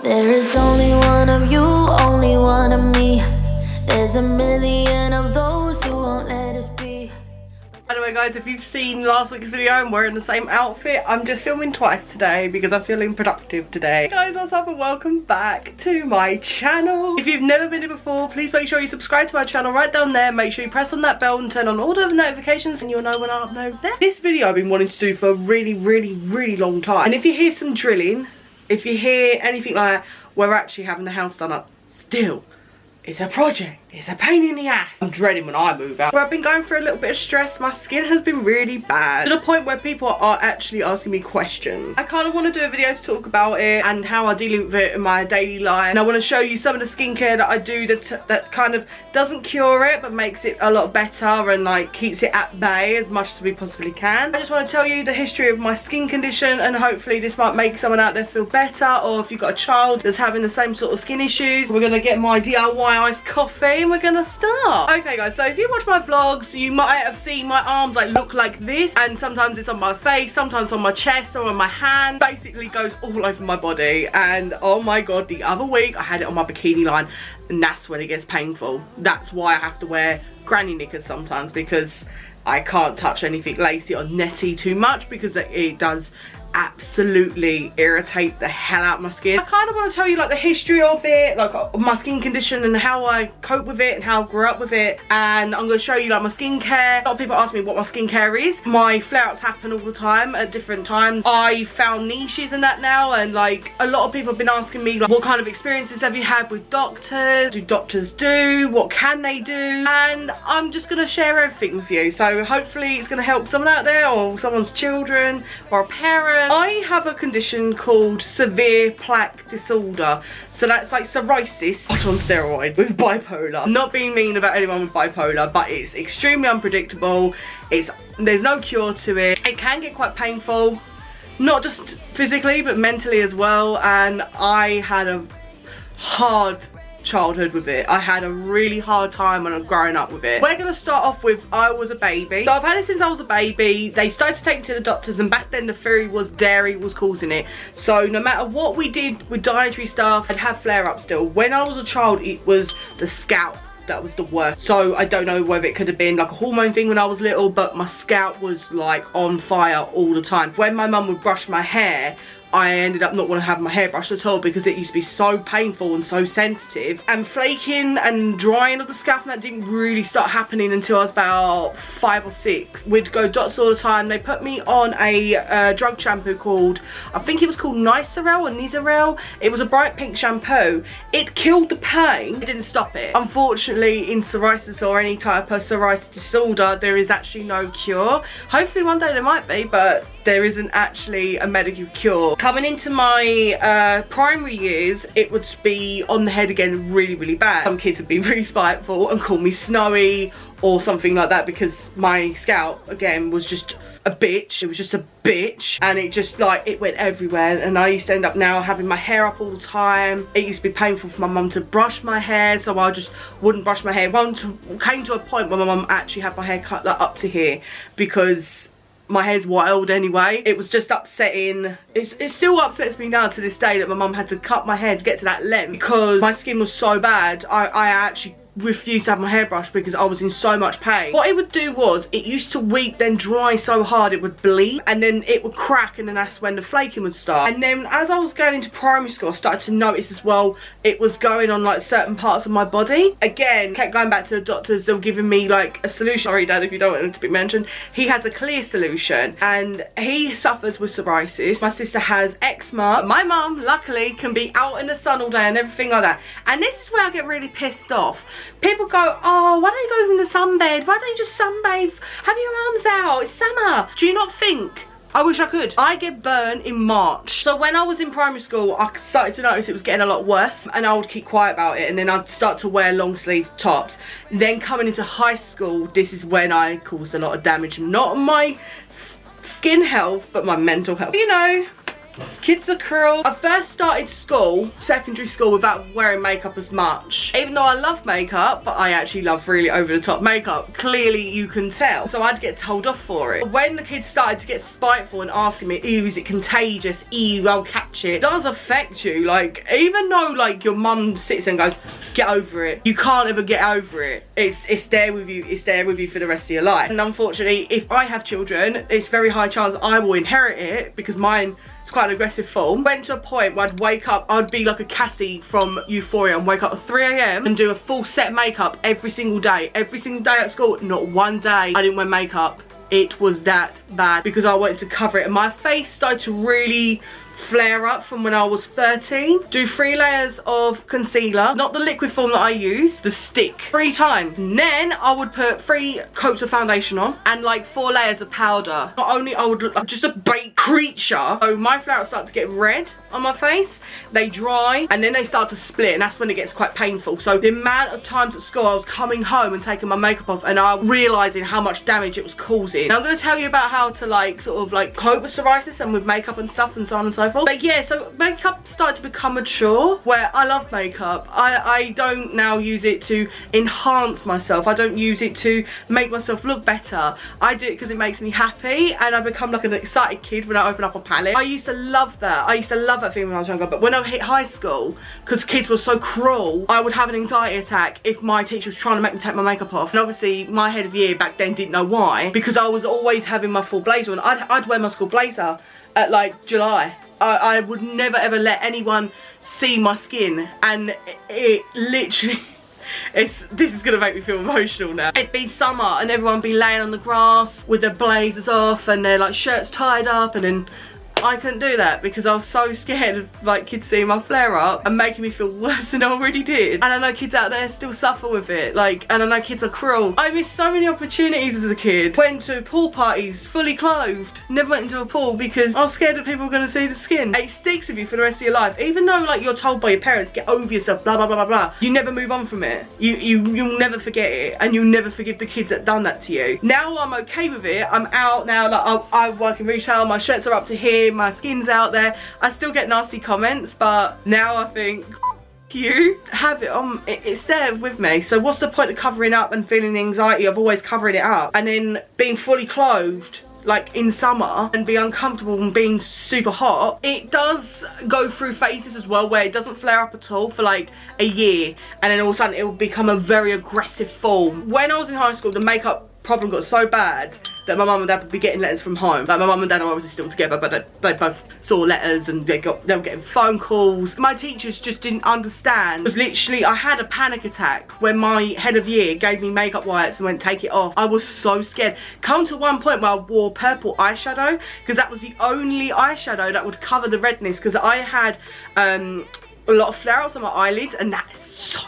There is only one of you, only one of me. There's a million of those who won't let us be. By the way guys, if you've seen last week's video, I'm wearing the same outfit. I'm just filming twice today because I'm feeling productive today. Hey guys, what's up and welcome back to my channel. If you've never been here before, please make sure you subscribe to my channel right down there. Make sure you press on that bell and turn on all the notifications and you'll know when I upload them. This video I've been wanting to do for a really long time. And if you hear some drilling, if you hear anything like that, we're actually having the house done up still. It's a project. It's a pain in the ass. I'm dreading when I move out. So I've been going through a little bit of stress. My skin has been really bad to the point where people are actually asking me questions. I kind of want to do a video to talk about it and how I deal with it in my daily life. And I want to show you some of the skincare that I do that kind of doesn't cure it but makes it a lot better and like keeps it at bay as much as we possibly can. I just want to tell you the history of my skin condition and hopefully this might make someone out there feel better, or if you've got a child that's having the same sort of skin issues. We're going to get my DIY iced coffee and we're gonna start. Okay guys, so if you watch my vlogs, you might have seen my arms like look like this, and sometimes it's on my face, sometimes on my chest or on my hand. Basically goes all over my body. And oh my god, the other week I had it on my bikini line and that's when it gets painful. That's why I have to wear granny knickers sometimes, because I can't touch anything lacy or netty too much because it does absolutely irritate the hell out of my skin. I kind of want to tell you like the history of it, like my skin condition and how I cope with it and how I grew up with it, and I'm going to show you like my skincare. A lot of people ask me what my skincare is. My flare-ups happen all the time at different times. I found niches in that now, and like a lot of people have been asking me like, what kind of experiences have you had with doctors? Do doctors do? What can they do? And I'm just going to share everything with you, so hopefully it's going to help someone out there or someone's children or a parent. I have a condition called severe plaque disorder. So that's like psoriasis but on steroids with bipolar. I'm not being mean about anyone with bipolar, but it's extremely unpredictable. There's no cure to it. It can get quite painful, not just physically but mentally as well. And I had a hard childhood with it. I had a really hard time when I was growing up with it. We're going to start off with I was a baby. So I've had it since I was a baby. They started to take me to the doctors, and back then the theory was dairy was causing it. So no matter what we did with dietary stuff, I'd have flare-ups still. When I was a child, it was the scalp that was the worst. So I don't know whether it could have been like a hormone thing when I was little, but my scalp was like on fire all the time. When my mum would brush my hair, I ended up not wanting to have my hair brushed at all because it used to be so painful and so sensitive. And flaking and drying of the scalp, and that didn't really start happening until I was about 5 or 6. We'd go dots all the time. They put me on a drug shampoo called, I think it was called Nicerel or Nicerel. It was a bright pink shampoo. It killed the pain. It didn't stop it. Unfortunately, in psoriasis or any type of psoriasis disorder, there is actually no cure. Hopefully one day there might be, but there isn't actually a medical cure. Coming into my primary years, it would be on the head again really bad. Some kids would be really spiteful and call me snowy or something like that because my scalp again was just a bitch. It was just a bitch, and it just like it went everywhere. And I used to end up now having my hair up all the time. It used to be painful for my mum to brush my hair, so I just wouldn't brush my hair. Came to a point where my mum actually had my hair cut like up to here because my hair's wild anyway. It was just upsetting. It still upsets me now to this day that my mum had to cut my hair to get to that length because my skin was so bad. I actually refused to have my hair brushed because I was in so much pain. What it would do was it used to weep, then dry so hard it would bleed, and then it would crack, and then that's when the flaking would start. And then as I was going into primary school, I started to notice as well it was going on like certain parts of my body. Again, kept going back to the doctors. They were giving me like a solution. Sorry Dad if you don't want it to be mentioned. He has a clear solution and he suffers with psoriasis. My sister has eczema. My mum luckily can be out in the sun all day and everything like that. And this is where I get really pissed off. People go, oh, why don't you go in the sunbed? Why don't you just sunbathe? Have your arms out, it's summer. Do you not think? I wish I could. I get burned in March. So when I was in primary school, I started to notice it was getting a lot worse, and I would keep quiet about it, and then I'd start to wear long sleeve tops. Then coming into high school, this is when I caused a lot of damage, not my skin health, but my mental health. You know, Kids are cruel. I first started school, secondary school, without wearing makeup as much. Even though I love makeup, but I actually love really over the top makeup. Clearly you can tell. So I'd get told off for it. When the kids started to get spiteful and asking me, ew, is it contagious? Ew, I'll catch it. It does affect you. Like, even though like your mum sits and goes, get over it. You can't ever get over it. It's there with you. It's there with you for the rest of your life. And unfortunately, if I have children, it's very high chance I will inherit it, because mine, it's quite an aggressive form. Went to a point where I'd wake up, I'd be like a Cassie from Euphoria and wake up at 3 AM and do a full set of makeup every single day. Every single day at school, not one day I didn't wear makeup. It was that bad because I wanted to cover it. And my face started to really flare up from when I was 13. Do 3 layers of concealer, not the liquid form that I use, the stick, 3 times. And then I would put 3 coats of foundation on and like 4 layers of powder. Not only I would look like just a baked creature, so my flowers start to get red on my face, they dry, and then they start to split, and that's when it gets quite painful. So the amount of times at school I was coming home and taking my makeup off and I was realising how much damage it was causing. Now I'm going to tell you about how to like sort of like cope with psoriasis and with makeup and stuff and so on and so forth. Like, yeah, so makeup started to become mature, where I love makeup. I don't now use it to enhance myself. I don't use it to make myself look better. I do it because it makes me happy, and I become like an excited kid when I open up a palette. I used to love that. I used to love that feeling when I was younger, but when I hit high school, because kids were so cruel, I would have an anxiety attack if my teacher was trying to make me take my makeup off. And obviously my head of year back then didn't know why, because I was always having my full blazer on. I'd wear my school blazer at like July. I would never ever let anyone see my skin, and it literally this is gonna make me feel emotional now. It'd be summer and everyone would be laying on the grass with their blazers off and their like shirts tied up, and then I couldn't do that because I was so scared of like kids seeing my flare up and making me feel worse than I already did. And I know kids out there still suffer with it, like, and I know kids are cruel. I missed so many opportunities as a kid. Went to pool parties fully clothed. Never went into a pool because I was scared that people were going to see the skin. It sticks with you for the rest of your life. Even though like you're told by your parents, get over yourself, blah blah blah blah blah, you never move on from it. You'll never forget it, and you'll never forgive the kids that done that to you. Now I'm okay with it. I'm out now, like I work in retail, my shirts are up to here, my skin's out there. I still get nasty comments, but now I think you have it on, it's there with me. So what's the point of covering up and feeling the anxiety of always covering it up and then being fully clothed like in summer and be uncomfortable and being super hot? It does go through phases as well where it doesn't flare up at all for like a year, and then all of a sudden it will become a very aggressive form. When I was in high school, the makeup problem got so bad that my mum and dad would be getting letters from home. Like, my mum and dad are obviously still together, but they both saw letters and they were getting phone calls. My teachers just didn't understand. It was literally, I had a panic attack when my head of year gave me makeup wipes and went, take it off. I was so scared. Come to one point where I wore purple eyeshadow because that was the only eyeshadow that would cover the redness, because I had a lot of flare-ups on my eyelids, and that is so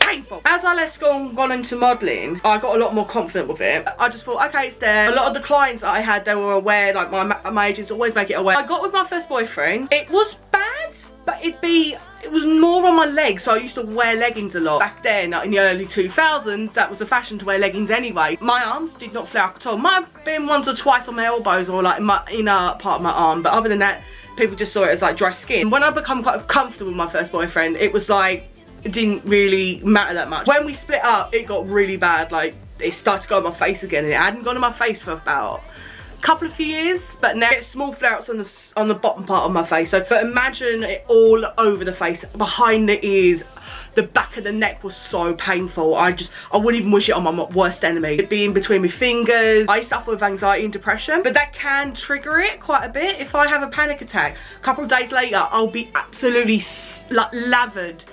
painful. As I left school and gone into modelling, I got a lot more confident with it. I just thought, okay, it's there. A lot of the clients that I had, they were aware, like my agents always make it aware. I got with my first boyfriend. It was bad, but it was more on my legs, so I used to wear leggings a lot. Back then, like in the early 2000s, that was the fashion to wear leggings anyway. My arms did not flare up at all. Might have been once or twice on my elbows or like my inner part of my arm, but other than that, people just saw it as like dry skin. When I become quite comfortable with my first boyfriend, it was like, it didn't really matter that much. When we split up, it got really bad. Like, it started to go on my face again, and it hadn't gone on my face for about a couple of few years, but now it's small flare-ups on the bottom part of my face. So, but imagine it all over the face, behind the ears, the back of the neck was so painful. I wouldn't even wish it on my worst enemy. It'd be in between my fingers. I suffer with anxiety and depression, but that can trigger it quite a bit. If I have a panic attack, a couple of days later, I'll be absolutely like lathered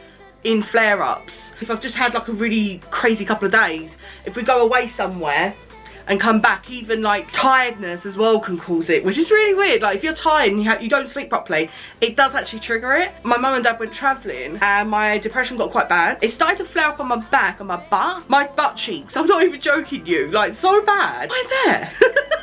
in flare-ups. If I've just had like a really crazy couple of days, if we go away somewhere and come back, even like tiredness as well can cause it, which is really weird. Like, if you're tired and you don't sleep properly, it does actually trigger it. My mum and dad went travelling and my depression got quite bad. It started to flare up on my back, on my butt cheeks. I'm not even joking you, like so bad. Right there.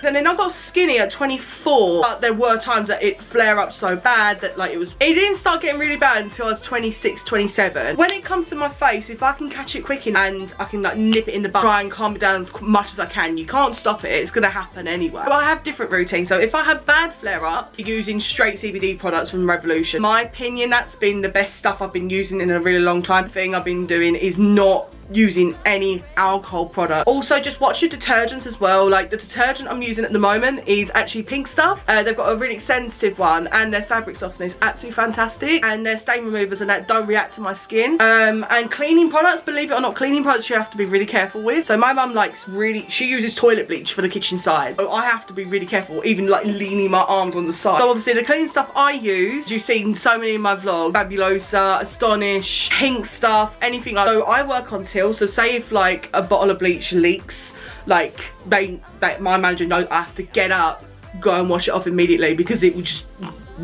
And then I got skinny at 24, but there were times that it flare up so bad that like it didn't start getting really bad until I was 26, 27. When it comes to my face, if I can catch it quick enough and I can like nip it in the bud, try and calm it down as much as I can, you can't stop it, it's gonna happen anyway. But I have different routines. So if I have bad flare-ups, using straight CBD products from Revolution. In my opinion, that's been the best stuff I've been using in a really long time. The thing I've been doing is not using any alcohol product. Also, just watch your detergents as well. Like the detergent I'm using at the moment is actually Pink Stuff. They've got a really sensitive one, and their fabric softener is absolutely fantastic, and their stain removers and that don't react to my skin. And cleaning products, believe it or not, cleaning products you have to be really careful with. So my mum she uses toilet bleach for the kitchen side, so I have to be really careful, even like leaning my arms on the side. So obviously the cleaning stuff I use, you've seen so many in my vlog, Fabulosa, Astonish, Pink Stuff, anything like that. So I work on till, so say if like a bottle of bleach leaks, like my manager knows I have to get up, go and wash it off immediately, because it would just,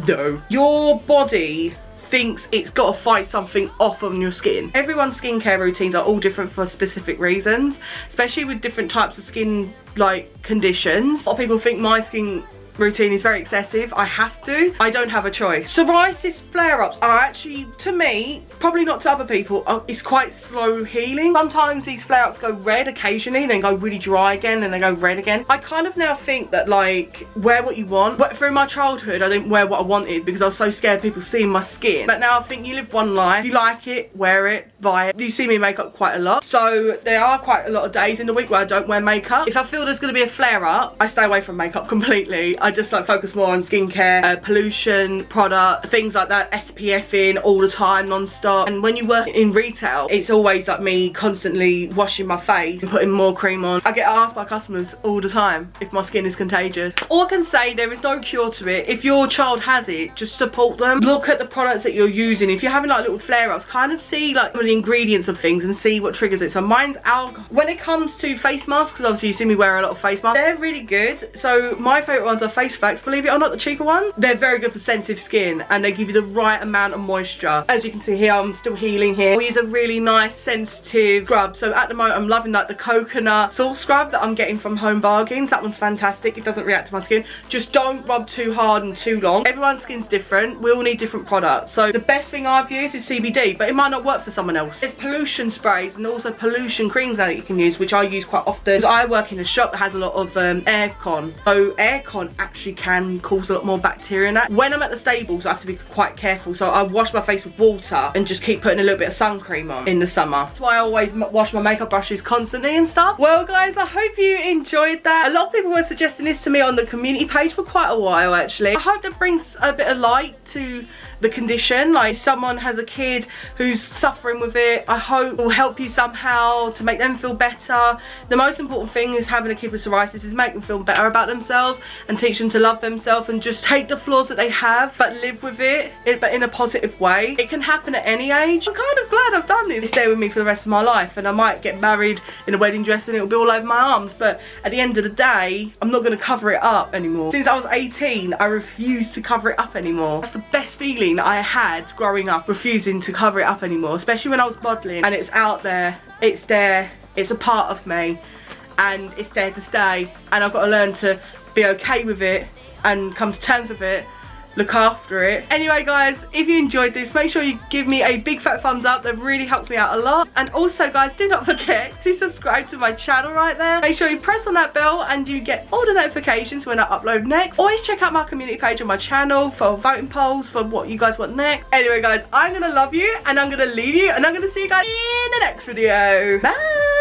no. Your body thinks it's got to fight something off on your skin. Everyone's skincare routines are all different for specific reasons, especially with different types of skin like conditions. A lot of people think my skin routine is very excessive. I have to. I don't have a choice. Psoriasis flare-ups are actually, to me, probably not to other people, it's quite slow healing. Sometimes these flare-ups go red occasionally, then go really dry again, and they go red again. I kind of now think that like, wear what you want. But through my childhood, I didn't wear what I wanted because I was so scared of people seeing my skin. But now I think you live one life. If you like it, wear it, buy it. You see me make up quite a lot. So there are quite a lot of days in the week where I don't wear makeup. If I feel there's going to be a flare-up, I stay away from makeup completely. I just like focus more on skincare, pollution, product, things like that, SPFing all the time, non-stop. And when you work in retail, it's always like me constantly washing my face and putting more cream on. I get asked by customers all the time if my skin is contagious. All I can say, there is no cure to it. If your child has it, just support them. Look at the products that you're using. If you're having like little flare-ups, kind of see like some of the ingredients of things and see what triggers it. So mine's alcohol. When it comes to face masks, because obviously you see me wear a lot of face masks, they're really good. So my favourite ones are Face Facts, believe it or not, the cheaper ones. They're very good for sensitive skin, and they give you the right amount of moisture. As you can see here, I'm still healing here. We use a really nice sensitive scrub. So at the moment I'm loving like the coconut salt scrub that I'm getting from Home Bargains. That one's fantastic. It doesn't react to my skin. Just don't rub too hard and too long. Everyone's skin's different. We all need different products. So the best thing I've used is CBD, but it might not work for someone else. There's pollution sprays and also pollution creams that you can use, which I use quite often because I work in a shop that has a lot of aircon. So aircon actually can cause a lot more bacteria in that. When I'm at the stables, I have to be quite careful. So I wash my face with water and just keep putting a little bit of sun cream on in the summer. That's why I always wash my makeup brushes constantly and stuff. Well guys, I hope you enjoyed that. A lot of people were suggesting this to me on the community page for quite a while actually. I hope that brings a bit of light to the condition. Like, someone has a kid who's suffering with it, I hope it will help you somehow to make them feel better. The most important thing is having a kid with psoriasis is make them feel better about themselves and teach them to love themselves and just take the flaws that they have but live with it, but in a positive way. It can happen at any age. I'm kind of glad I've done this. It's there with me for the rest of my life, and I might get married in a wedding dress and it'll be all over my arms, but at the end of the day I'm not going to cover it up anymore. Since I was 18 I refuse to cover it up anymore. That's the best feeling that I had growing up, refusing to cover it up anymore, especially when I was modelling and it's out there, it's there, it's a part of me and it's there to stay, and I've got to learn to be okay with it and come to terms with it, look after it. Anyway guys, if you enjoyed this, make sure you give me a big fat thumbs up. That really helps me out a lot. And also guys, do not forget to subscribe to my channel right there. Make sure you press on that bell and you get all the notifications when I upload next. Always check out my community page on my channel for voting polls for what you guys want next. Anyway guys, I'm gonna love you and I'm gonna leave you, and I'm gonna see you guys in the next video. Bye.